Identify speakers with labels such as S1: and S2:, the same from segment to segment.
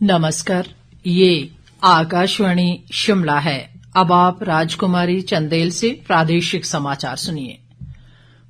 S1: नमस्कार, ये आकाशवाणी शिमला है। अब आप राजकुमारी चंदेल से प्रादेशिक समाचार सुनिए।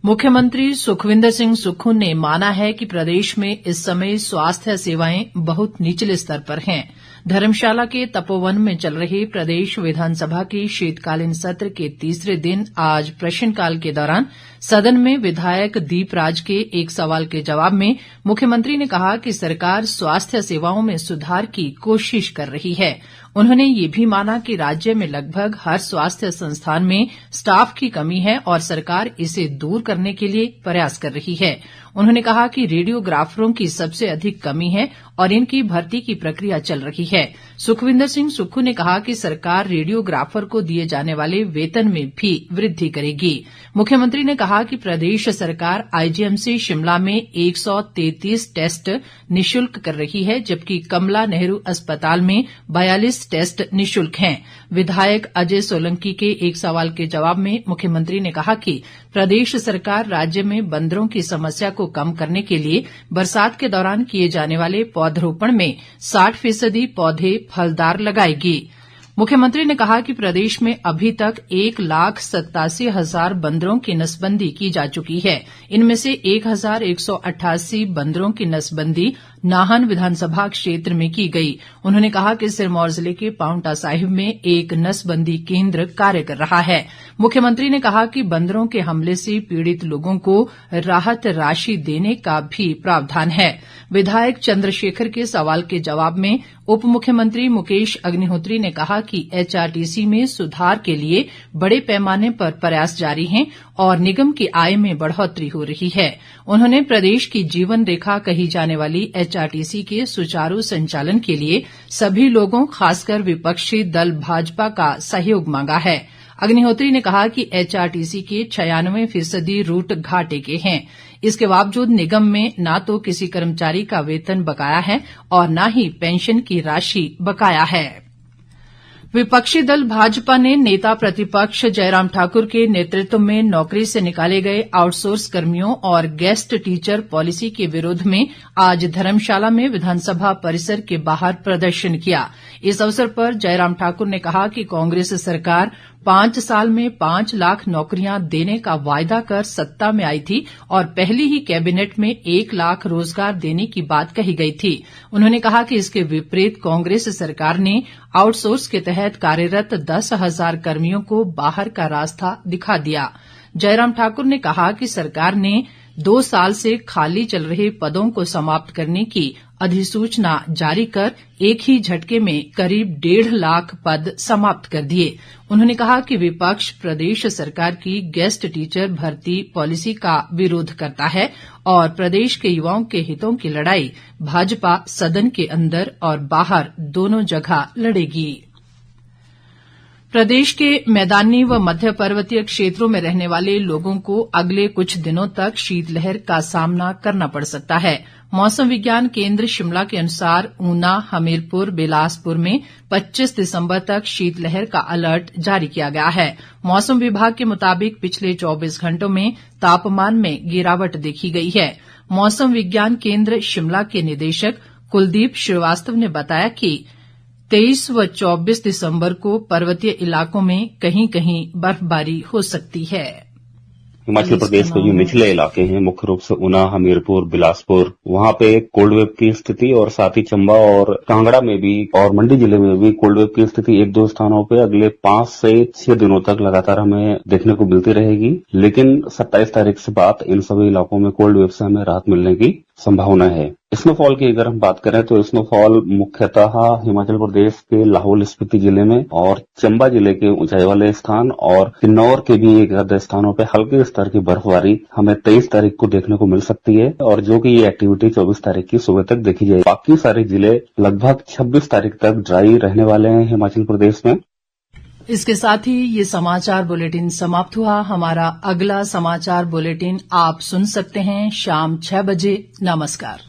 S1: मुख्यमंत्री सुखविंदर सिंह सुक्खू ने माना है कि प्रदेश में इस समय स्वास्थ्य सेवाएं बहुत निचले स्तर पर हैं। धर्मशाला के तपोवन में चल रहे प्रदेश विधानसभा के शीतकालीन सत्र के तीसरे दिन आज प्रश्नकाल के दौरान सदन में विधायक दीपराज के एक सवाल के जवाब में मुख्यमंत्री ने कहा कि सरकार स्वास्थ्य सेवाओं में सुधार की कोशिश कर रही है। उन्होंने ये भी माना कि राज्य में लगभग हर स्वास्थ्य संस्थान में स्टाफ की कमी है और सरकार इसे दूर करने के लिए प्रयास कर रही है। उन्होंने कहा कि रेडियोग्राफरों की सबसे अधिक कमी है और इनकी भर्ती की प्रक्रिया चल रही है। सुखविंदर सिंह सुक्खू ने कहा कि सरकार रेडियोग्राफर को दिए जाने वाले वेतन में भी वृद्धि करेगी। मुख्यमंत्री ने कहा कि प्रदेश सरकार आईजीएमसी शिमला में 133 टेस्ट निशुल्क कर रही है, जबकि कमला नेहरू अस्पताल में 42 टेस्ट निशुल्क हैं। विधायक अजय सोलंकी के एक सवाल के जवाब में मुख्यमंत्री ने कहा कि प्रदेश सरकार राज्य में बंदरों की समस्या को कम करने के लिए बरसात के दौरान किए जाने वाले पौधरोपण में 60% पौधे फलदार लगाएगी। मुख्यमंत्री ने कहा कि प्रदेश में अभी तक 1,87,000 बंदरों की नसबंदी की जा चुकी है। इनमें से 1,188 बंदरों की नसबंदी नाहन विधानसभा क्षेत्र में की गई। उन्होंने कहा कि सिरमौर जिले के पांवटा साहिब में एक नसबंदी केंद्र कार्य कर रहा है। मुख्यमंत्री ने कहा कि बंदरों के हमले से पीड़ित लोगों को राहत राशि देने का भी प्रावधान है। विधायक चंद्रशेखर के सवाल के जवाब में उप मुख्यमंत्री मुकेश अग्निहोत्री ने कहा कि एचआरटीसी में सुधार के लिए बड़े पैमाने पर प्रयास जारी हैं और निगम की आय में बढ़ोतरी हो रही है। उन्होंने प्रदेश की जीवन रेखा कही जाने वाली एचआरटीसी के सुचारू संचालन के लिए सभी लोगों, खासकर विपक्षी दल भाजपा का सहयोग मांगा है। अग्निहोत्री ने कहा कि एचआरटीसी के 96% रूट घाटे के हैं। इसके बावजूद निगम में न तो किसी कर्मचारी का वेतन बकाया है और न ही पेंशन की राशि बकाया है। विपक्षी दल भाजपा ने नेता प्रतिपक्ष जयराम ठाकुर के नेतृत्व में नौकरी से निकाले गए आउटसोर्स कर्मियों और गेस्ट टीचर पॉलिसी के विरोध में आज धर्मशाला में विधानसभा परिसर के बाहर प्रदर्शन किया। इस अवसर पर जयराम ठाकुर ने कहा कि कांग्रेस सरकार 5 साल में 5 लाख नौकरियां देने का वायदा कर सत्ता में आई थी और पहली ही कैबिनेट में 1 लाख रोजगार देने की बात कही गई थी। उन्होंने कहा कि इसके विपरीत कांग्रेस सरकार ने आउटसोर्स के तहत कार्यरत 10,000 कर्मियों को बाहर का रास्ता दिखा दिया। जयराम ठाकुर ने कहा कि सरकार ने 2 साल से खाली चल रहे पदों को समाप्त करने की अधिसूचना जारी कर एक ही झटके में करीब 1.5 लाख पद समाप्त कर दिए। उन्होंने कहा कि विपक्ष प्रदेश सरकार की गेस्ट टीचर भर्ती पॉलिसी का विरोध करता है और प्रदेश के युवाओं के हितों की लड़ाई भाजपा सदन के अंदर और बाहर दोनों जगह लड़ेगी। प्रदेश के मैदानी व मध्य पर्वतीय क्षेत्रों में रहने वाले लोगों को अगले कुछ दिनों तक शीतलहर का सामना करना पड़ सकता है। मौसम विज्ञान केंद्र शिमला के अनुसार ऊना, हमीरपुर, बिलासपुर में 25 दिसंबर तक शीतलहर का अलर्ट जारी किया गया है। मौसम विभाग के मुताबिक पिछले 24 घंटों में तापमान में गिरावट देखी गई है। मौसम विज्ञान केंद्र शिमला के निदेशक कुलदीप श्रीवास्तव ने बताया कि 23 व 24 दिसंबर को पर्वतीय इलाकों में कहीं कहीं बर्फबारी हो सकती है।
S2: हिमाचल प्रदेश के जो निचले इलाके हैं, मुख्य रूप से ऊना, हमीरपुर, बिलासपुर, वहां पे कोल्ड वेव की स्थिति और साथ ही चंबा और कांगड़ा में भी और मंडी जिले में भी कोल्ड वेव की स्थिति 1-2 स्थानों पे अगले 5 से 6 दिनों तक लगातार हमें देखने को मिलती रहेगी। लेकिन 27 तारीख से बाद इन सभी इलाकों में कोल्ड वेव से हमें राहत मिलने की संभावना है। स्नोफॉल की अगर हम बात करें तो स्नोफॉल मुख्यतः हिमाचल प्रदेश के लाहौल स्पीति जिले में और चंबा जिले के ऊंचाई वाले स्थान और किन्नौर के भी एक आध स्थानों पे हल्के स्तर की बर्फबारी हमें 23 तारीख को देखने को मिल सकती है और जो कि ये एक्टिविटी 24 तारीख की सुबह तक देखी जाएगी। बाकी सारे जिले लगभग 26 तारीख तक ड्राई रहने वाले हैं हिमाचल प्रदेश में।
S1: इसके साथ ही ये समाचार बुलेटिन समाप्त हुआ। हमारा अगला समाचार बुलेटिन आप सुन सकते हैं शाम 6 बजे। नमस्कार।